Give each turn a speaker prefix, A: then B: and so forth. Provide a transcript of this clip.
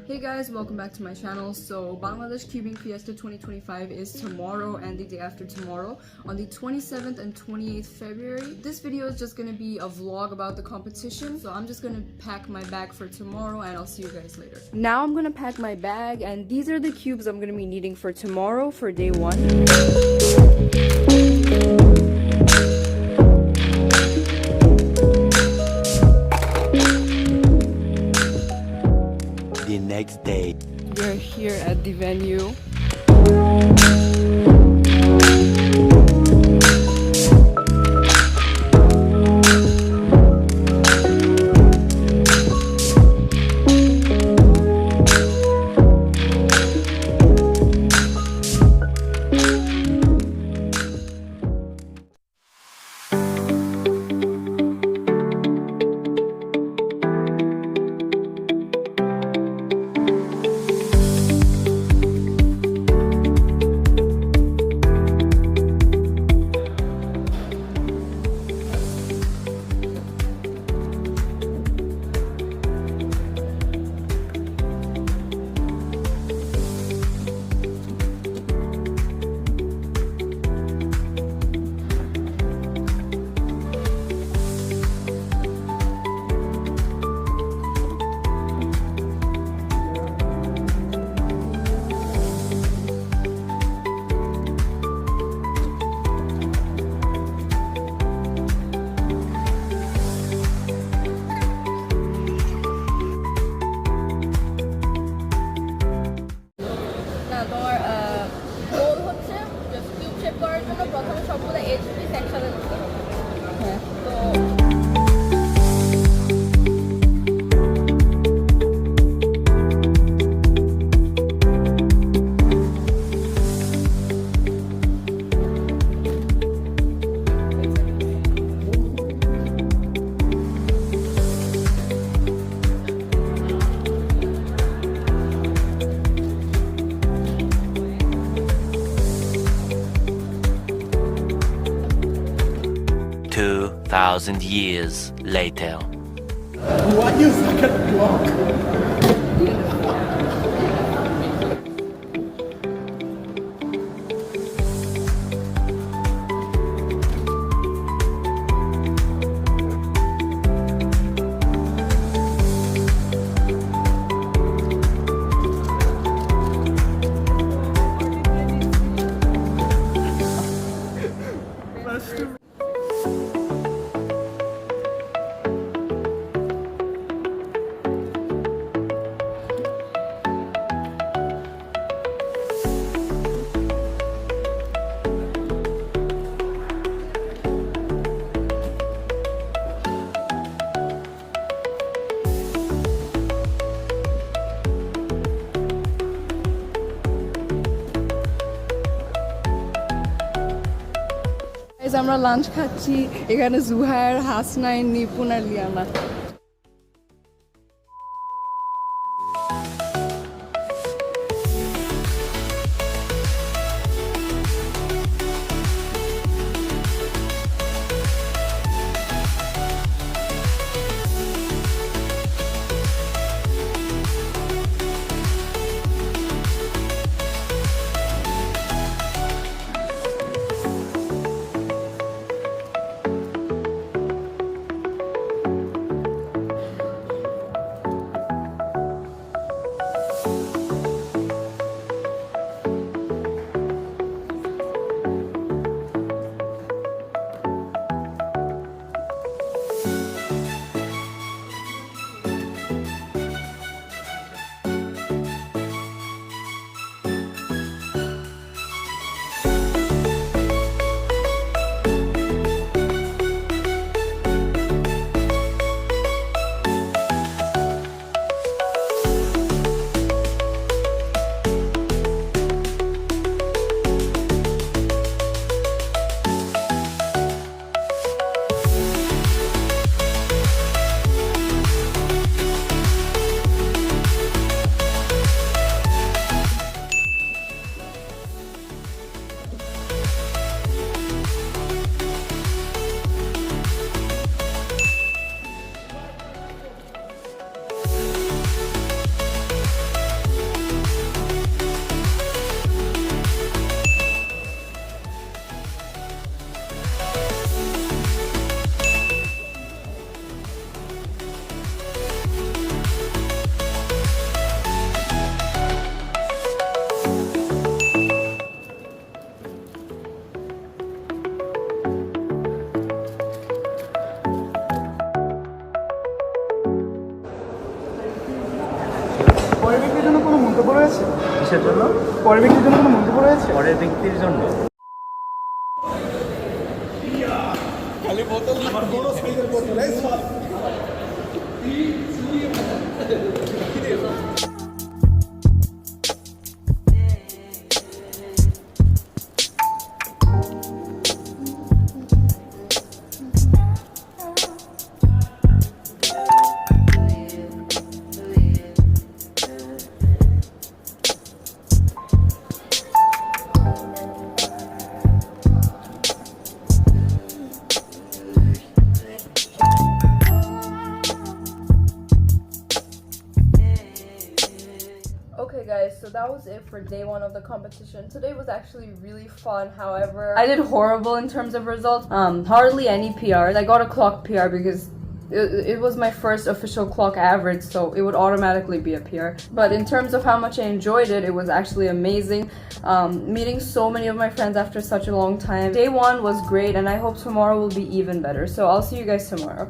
A: Hey guys, welcome back to my channel. So Bangladesh Cubing Fiesta 2025 is tomorrow and the day after tomorrow on the 27th and 28th February. This video is just gonna be a vlog about the competition. So I'm just gonna pack my bag for tomorrow and I'll see you guys later. Now I'm gonna pack my bag and these are the cubes I'm gonna be needing for tomorrow for day one.
B: The next day.
A: We're here at the venue.
B: Thousand years later.
C: Why you suck at the block?
A: আমরা lunch খাচ্ছি এখানে জুহার, হাসনাইন, নিপুণ আর Liana.
C: পরের ব্যক্তির জন্য কোনো মন্তব্য রয়েছে?
D: কিসের জন্য?
C: পরের ব্যক্তির জন্য কোনো মন্তব্য রয়েছে?
D: পরের ব্যক্তির জন্য
C: খালি বোতল আমার বড় সাইজের বোতল এই সব
A: Okay guys, so that was it for day one of the competition. Today was actually really fun. However, I did horrible in terms of results. Hardly any PRs. I got a clock PR because it was my first official clock average, so it would automatically be a PR. But in terms of how much I enjoyed it, it was actually amazing. Meeting so many of my friends after such a long time. Day one was great, and I hope tomorrow will be even better. So I'll see you guys tomorrow.